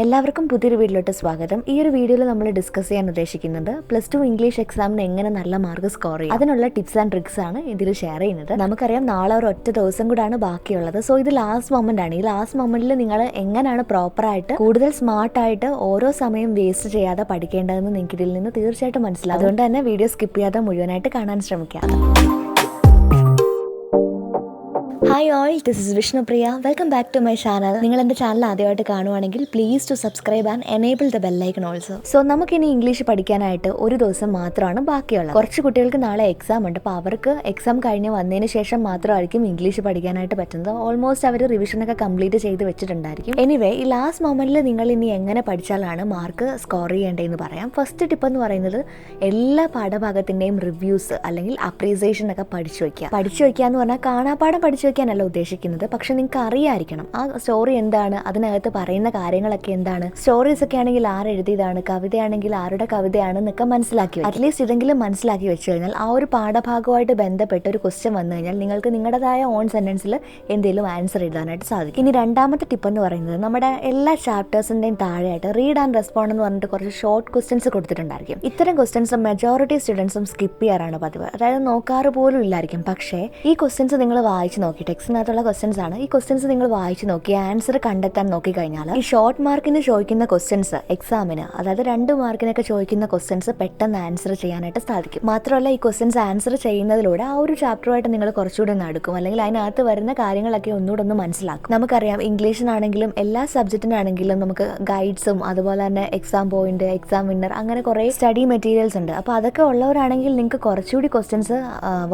എല്ലാവർക്കും പുതിയൊരു വീഡിയോയിലോട്ട് സ്വാഗതം. ഈ ഒരു വീഡിയോയിൽ നമ്മൾ ഡിസ്കസ് ചെയ്യാൻ ഉദ്ദേശിക്കുന്നത് +2 ഇംഗ്ലീഷ് എക്സാമിന് എങ്ങനെ നല്ല മാർക്ക് സ്കോർ ചെയ്യാം, അതിനുള്ള ടിപ്സ് ആൻഡ് ട്രിക്സ് ആണ് ഇതിൽ ഷെയർ ചെയ്യുന്നത്. നമുക്കറിയാം നാളെ ഒരു ഒറ്റ ദിവസം കൂടാണ് ബാക്കിയുള്ളത്. സോ ഇത് ലാസ്റ്റ് മൊമെന്റ് ആണ്. ഈ ലാസ്റ്റ് മൊമെന്റിൽ നിങ്ങൾ എങ്ങനെയാണ് പ്രോപ്പറായിട്ട് കൂടുതൽ സ്മാർട്ടായിട്ട് ഓരോ സമയം വേസ്റ്റ് ചെയ്യാതെ പഠിക്കേണ്ടതെന്ന് നിങ്ങൾക്ക് ഇതിൽ നിന്ന് തീർച്ചയായിട്ടും മനസ്സിലാവും. അതുകൊണ്ട് തന്നെ വീഡിയോ സ്കിപ്പ് ചെയ്യാതെ മുഴുവനായിട്ട് കാണാൻ ശ്രമിക്കാം. Hi all, this is Vishnupriya. Welcome back to my channel. നിങ്ങൾ എൻ്റെ ചാനൽ ആദ്യമായിട്ട് കാണുവാണെങ്കിൽ please do subscribe and enable the bell icon also. So നമുക്കിനി ഇംഗ്ലീഷ് പഠിക്കാനായിട്ട് ഒരു ദിവസം മാത്രമാണ് ബാക്കിയുള്ളത്. കുറച്ച് കുട്ടികൾക്ക് നാളെ എക്സാം ഉണ്ട്. അപ്പോൾ അവർക്ക് എക്സാം കഴിഞ്ഞ് വന്നതിന് ശേഷം മാത്രമായിരിക്കും ഇംഗ്ലീഷ് പഠിക്കാനായിട്ട് പറ്റുന്നത്. ഓൾമോസ്റ്റ് അവർ റിവിഷനൊക്കെ കംപ്ലീറ്റ് ചെയ്ത് വെച്ചിട്ടുണ്ടായിരിക്കും. എനിവേ, ഈ ലാസ്റ്റ് മൊമെന്റിൽ നിങ്ങൾ ഇനി എങ്ങനെ പഠിച്ചാലാണ് മാർക്ക് സ്കോർ ചെയ്യേണ്ടതെന്ന് പറയാം. ഫസ്റ്റ് ടിപ്പ് എന്ന് പറയുന്നത് എല്ലാ പാഠഭാഗത്തിൻ്റെയും റിവ്യൂസ് അല്ലെങ്കിൽ അപ്രീസിയേഷൻ ഒക്കെ പഠിച്ചു വയ്ക്കുക എന്ന് പറഞ്ഞാൽ കാണാപ്പാഠം പഠിച്ചു ല്ല ഉദ്ദേശിക്കുന്നത്. പക്ഷെ നിങ്ങൾക്ക് അറിയായിരിക്കണം ആ സ്റ്റോറി എന്താണ്, അതിനകത്ത് പറയുന്ന കാര്യങ്ങളൊക്കെ എന്താണ്. സ്റ്റോറീസ് ഒക്കെ ആണെങ്കിൽ ആരെഴുതിയതാണ്, കവിതയാണെങ്കിൽ ആരുടെ കവിതയാണ് എന്നൊക്കെ മനസ്സിലാക്കി വെക്കും. അറ്റ്ലീസ്റ്റ് ഇതെങ്കിലും മനസ്സിലാക്കി വെച്ച് കഴിഞ്ഞാൽ ആ ഒരു പാഠഭാഗമായിട്ട് ബന്ധപ്പെട്ട ഒരു ക്വസ്റ്റ്യൻ വന്നു കഴിഞ്ഞാൽ നിങ്ങൾക്ക് നിങ്ങളുടേതായ ഓൺ സെന്റൻസിൽ എന്തെങ്കിലും ആൻസർ എഴുതാനായിട്ട് സാധിക്കും. ഇനി രണ്ടാമത്തെ ടിപ്പ് എന്ന് പറയുന്നത്, നമ്മുടെ എല്ലാ ചാപ്റ്റേഴ്സിന്റെയും താഴെയായിട്ട് റീഡ് ആൻഡ് റെസ്പോണ്ട് എന്ന് പറഞ്ഞിട്ട് കുറച്ച് ഷോർട്ട് ക്വസ്റ്റ്യൻസ് കൊടുത്തിട്ടുണ്ടായിരിക്കും. ഇത്തരം ക്വസ്റ്റ്യൻസ് മെജോറിറ്റി സ്റ്റുഡൻസും സ്കിപ്പ് ചെയ്യാറാണ് പതിവ്. അതായത് നോക്കാറ് പോലും ഇല്ലായിരിക്കും. പക്ഷേ ഈ ക്വസ്റ്റ്യൻസ് നിങ്ങൾ വായിച്ച് നോക്കി, ടെക്സ്റ്റിനകത്തുള്ള ക്വസ്റ്റ്യൻസ് ആണ്. ഈ ക്വസ്റ്റ്യൻസ് നിങ്ങൾ വായിച്ച് നോക്കി ആൻസർ കണ്ടെത്താൻ നോക്കിക്കഴിഞ്ഞാൽ ഈ ഷോർട്ട് മാർക്കിന് ചോദിക്കുന്ന ക്വസ്റ്റ്യൻസ് എക്സാമിന്, അതായത് 2 മാർക്കിനൊക്കെ ചോദിക്കുന്ന ക്വസ്റ്റ്യൻസ് പെട്ടെന്ന് ആൻസർ ചെയ്യാനായിട്ട് സാധിക്കും. മാത്രമല്ല ഈ ക്വസ്റ്റ്യൻസ് ആൻസർ ചെയ്യുന്നതിലൂടെ ആ ഒരു ചാപ്റ്ററുമായിട്ട് നിങ്ങൾ കുറച്ചുകൂടി ഒന്ന് അടുക്കും, അല്ലെങ്കിൽ അതിനകത്ത് വരുന്ന കാര്യങ്ങളൊക്കെ ഒന്നുകൂടെ ഒന്ന് മനസ്സിലാക്കും. നമുക്കറിയാം ഇംഗ്ലീഷിനാണെങ്കിലും എല്ലാ സബ്ജക്റ്റിനാണെങ്കിലും നമുക്ക് ഗൈഡ്സും അതുപോലെ തന്നെ എക്സാം പോയിന്റ്, എക്സാം വിന്നർ, അങ്ങനെ കുറേ സ്റ്റഡി മെറ്റീരിയൽസ് ഉണ്ട്. അപ്പോൾ അതൊക്കെ ഉള്ളവരാണെങ്കിൽ നിങ്ങൾക്ക് കുറച്ചുകൂടി ക്വസ്റ്റ്യൻസ്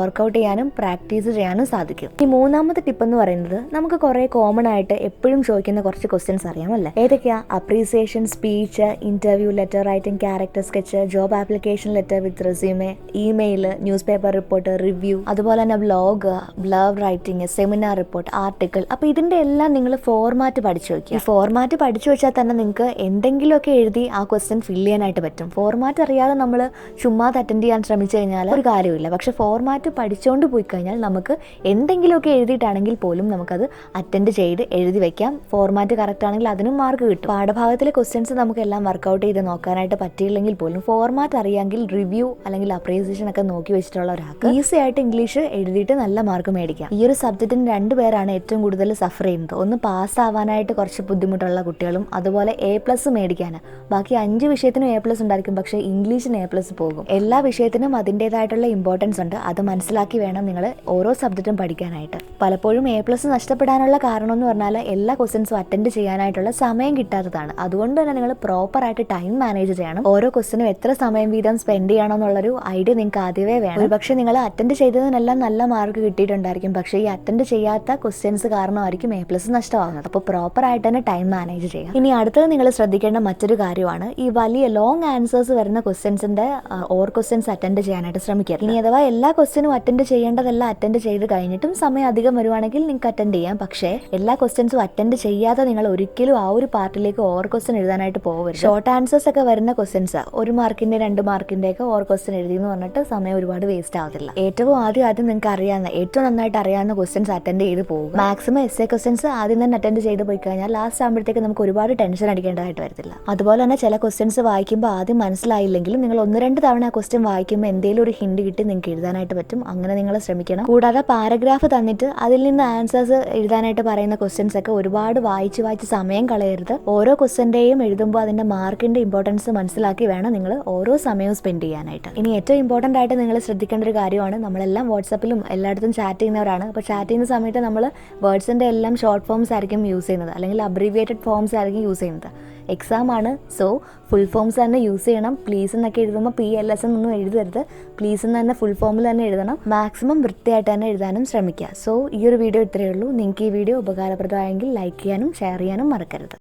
വർക്ക്ഔട്ട് ചെയ്യാനും പ്രാക്ടീസ് ചെയ്യാനും സാധിക്കും. ഈ മൂന്നാമത്തെ ടിപ്പ് എന്ന് പറയുന്നത്, നമുക്ക് കുറേ കോമൺ ആയിട്ട് എപ്പോഴും ചോദിക്കുന്ന കുറച്ച് ക്വസ്റ്റ്യൻസ് അറിയാമല്ലേ? ഏതൊക്കെയാ? Appreciation, speech, interview letter writing, character sketch, job application letter with resume, email, news paper report, review, അതുപോലെ തന്നെ blog, blurb writing, seminar report, article. അപ്പോൾ ഇതിന്റെ എല്ലാം നിങ്ങൾ ഫോർമാറ്റ് പഠിച്ചു വയ്ക്കുക. ഈ ഫോർമാറ്റ് പഠിച്ചു വെച്ചാൽ തന്നെ നിങ്ങൾക്ക് എന്തെങ്കിലുമൊക്കെ എഴുതി ആ ക്വസ്റ്റ്യൻ ഫില്ല് ചെയ്യാനായിട്ട് പറ്റും. ഫോർമാറ്റ് അറിയാതെ നമ്മൾ ചുമ്മാ അറ്റൻഡ് ചെയ്യാൻ ശ്രമിച്ചു കഴിഞ്ഞാൽ ഒരു കാര്യമില്ല. പക്ഷെ ഫോർമാറ്റ് പഠിച്ചുകൊണ്ട് പോയി കഴിഞ്ഞാൽ നമുക്ക് എന്തെങ്കിലുമൊക്കെ എഴുതിയിട്ടാണെങ്കിൽ പോലും നമുക്കത് അറ്റൻഡ് ചെയ്ത് എഴുതി വെക്കാം. ഫോർമാറ്റ് കറക്റ്റ് ആണെങ്കിൽ അതിനും മാർക്ക് കിട്ടും. പാഠഭാഗത്തിലെ ക്വസ്റ്റ്യൻസ് നമുക്ക് എല്ലാം വർക്ക്ഔട്ട് ചെയ്ത് നോക്കാനായിട്ട് പറ്റിയില്ലെങ്കിൽ പോലും ഫോർമാറ്റ് അറിയാമെങ്കിൽ റിവ്യൂ അല്ലെങ്കിൽ അപ്രീസിയേഷൻ ഒക്കെ നോക്കി വെച്ചിട്ടുള്ള ഒരാൾക്ക് ഈസി ആയിട്ട് ഇംഗ്ലീഷ് എഴുതിയിട്ട് നല്ല മാർക്ക് മേടിക്കാം. ഈ ഒരു സബ്ജക്റ്റിന് 2 പേരാണ് ഏറ്റവും കൂടുതൽ സഫർ ചെയ്യുന്നത്. ഒന്ന് പാസ് ആവാനായിട്ട് കുറച്ച് ബുദ്ധിമുട്ടുള്ള കുട്ടികളും, അതുപോലെ A+ മേടിക്കാൻ. ബാക്കി 5 വിഷയത്തിനും A+ ഉണ്ടായിരിക്കും, പക്ഷേ ഇംഗ്ലീഷിന് A+ പോകും. എല്ലാ വിഷയത്തിനും അതിൻ്റെതായിട്ടുള്ള ഇമ്പോർട്ടൻസ് ഉണ്ട്. അത് മനസ്സിലാക്കി വേണം നിങ്ങൾ ഓരോ സബ്ജക്റ്റും പഠിക്കാനായിട്ട്. പലപ്പോഴും A+ നഷ്ടപ്പെടാനുള്ള കാരണം എന്ന് പറഞ്ഞാൽ എല്ലാ ക്വസ്റ്റ്യൻസും അറ്റൻഡ് ചെയ്യാനായിട്ടുള്ള സമയം കിട്ടാത്തതാണ്. അതുകൊണ്ട് തന്നെ നിങ്ങൾ പ്രോപ്പറായിട്ട് ടൈം മാനേജ് ചെയ്യണം. ഓരോ ക്വസ്റ്റ്യനും എത്ര സമയം വീതം സ്പെൻഡ് ചെയ്യണം എന്നുള്ളൊരു ഐഡിയ നിങ്ങൾക്ക് ആദ്യമേ വേണം. പക്ഷേ നിങ്ങൾ അറ്റൻഡ് ചെയ്തതിനെല്ലാം നല്ല മാർക്ക് കിട്ടിയിട്ടുണ്ടായിരിക്കും, പക്ഷേ ഈ അറ്റൻഡ് ചെയ്യാത്ത ക്വസ്റ്റ്യൻസ് കാരണമായിരിക്കും A+ നഷ്ടമാകുന്നത്. അപ്പോൾ പ്രോപ്പറായിട്ട് തന്നെ ടൈം മാനേജ് ചെയ്യാം. ഇനി അടുത്തത് നിങ്ങൾ ശ്രദ്ധിക്കേണ്ട മറ്റൊരു കാര്യമാണ്, ഈ വലിയ ലോങ് ആൻസേഴ്സ് വരുന്ന ക്വസ്റ്റ്യൻസിന്റെ ഓർ ക്വസ്റ്റ്യൻസ് അറ്റൻഡ് ചെയ്യാനായിട്ട് ശ്രമിക്കുക. ഇനി അഥവാ എല്ലാ ക്വസ്റ്റ്യനും അറ്റൻഡ് ചെയ്യേണ്ടതെല്ലാം അറ്റൻഡ് ചെയ്ത് കഴിഞ്ഞിട്ടും സമയം അധികം വരുവാണെങ്കിൽ നിങ്ങൾക്ക് അറ്റൻഡ് ചെയ്യാം. പക്ഷേ എല്ലാ ക്വസ്റ്റ്യൻസും അറ്റൻഡ് ചെയ്യാതെ നിങ്ങൾ ഒരിക്കലും ആ ഒരു പാർട്ടിലേക്ക് ഓവർ ക്വസ്റ്റ്യൻ എഴുതാനായിട്ട് പോകരുത്. ഷോർട്ട് ആൻസേഴ്സ് ഒക്കെ വരുന്ന ക്വസ്റ്റ്യൻസ് 1 മാർക്കിന്റെ 2 മാർക്കിന്റെ ഒക്കെ ഓവർ ക്വസ്റ്റ്യൻ എഴുതി എന്ന് പറഞ്ഞിട്ട് സമയം ഒരുപാട് വേസ്റ്റ് ആവത്തില്ല. ഏറ്റവും ആദ്യം നിങ്ങൾക്ക് അറിയാവുന്ന, ഏറ്റവും നന്നായിട്ട് അറിയാവുന്ന ക്വസ്റ്റ്യൻസ് അറ്റൻഡ് ചെയ്ത് പോകുക. മാക്സിമം essay ക്വസ്റ്റ്യൻസ് ആദ്യം തന്നെ അറ്റൻഡ് ചെയ്ത് പോയി കഴിഞ്ഞാൽ ലാസ്റ്റ് ആകുമ്പോഴത്തേക്ക് നമുക്ക് ഒരുപാട് ടെൻഷൻ അടിക്കേണ്ടതായിട്ട് വരത്തില്ല. അതുപോലെ തന്നെ ചില ക്വസ്റ്റ്യൻസ് വായിക്കുമ്പോൾ ആദ്യം മനസ്സിലായില്ലെങ്കിലും നിങ്ങൾ 1-2 തവണ ആ ക്വസ്റ്റ്യൻ വായിക്കുമ്പോൾ എന്തെങ്കിലും ഒരു ഹിന്റ് കിട്ടി നിങ്ങൾക്ക് എഴുതാനായിട്ട് പറ്റും. അങ്ങനെ നിങ്ങൾ ശ്രമിക്കണം. കൂടാതെ പാരഗ്രാഫ് തന്നിട്ട് അതിൽ നിന്ന് ആൻസേഴ്സ് എഴുതാനായിട്ട് പറയുന്ന ക്വസ്റ്റ്യൻസ് ഒക്കെ ഒരുപാട് വായിച്ച് സമയം കളയരുത്. ഓരോ ക്വസ്റ്റ്യന്റെയും എഴുതുമ്പോൾ അതിന്റെ മാർക്കിന്റെ ഇമ്പോർട്ടൻസ് മനസ്സിലാക്കി വേണം നിങ്ങൾ ഓരോ സമയവും സ്പെൻഡ് ചെയ്യാനായിട്ട്. ഇനി ഏറ്റവും ഇമ്പോർട്ടന്റ് ആയിട്ട് നിങ്ങൾ ശ്രദ്ധിക്കേണ്ട ഒരു കാര്യമാണ്, നമ്മളെല്ലാം വാട്സാപ്പിലും എല്ലായിടത്തും ചാറ്റ് ചെയ്യുന്നവരാണ്. അപ്പോൾ ചാറ്റ് ചെയ്യുന്ന സമയത്ത് നമ്മൾ വേർഡ്സിന്റെ എല്ലാം ഷോർട്ട് ഫോംസ് ആയിരിക്കും യൂസ് ചെയ്യുന്നത്, അല്ലെങ്കിൽ അബ്രീവിയേറ്റഡ് ഫോംസ് ആയിരിക്കും യൂസ് ചെയ്യുന്നത്. എക്സാം ആണ്, സോ ഫുൾ ഫോംസ് തന്നെ യൂസ് ചെയ്യണം. പ്ലീസ് എന്നൊക്കെ എഴുതുമ്പോൾ PLS എന്നൊന്നും എഴുതരുത്. പ്ലീസ് എന്ന് തന്നെ ഫുൾ ഫോമിൽ തന്നെ എഴുതണം. മാക്സിമം വൃത്തിയായിട്ട് തന്നെ എഴുതാനും ശ്രമിക്കുക. സോ ഈ ഒരു വീഡിയോ ഇത്രയേ ഉള്ളൂ. നിങ്ങൾക്ക് ഈ വീഡിയോ ഉപകാരപ്രദമായെങ്കിൽ ലൈക്ക് ചെയ്യാനും ഷെയർ ചെയ്യാനും മറക്കരുത്.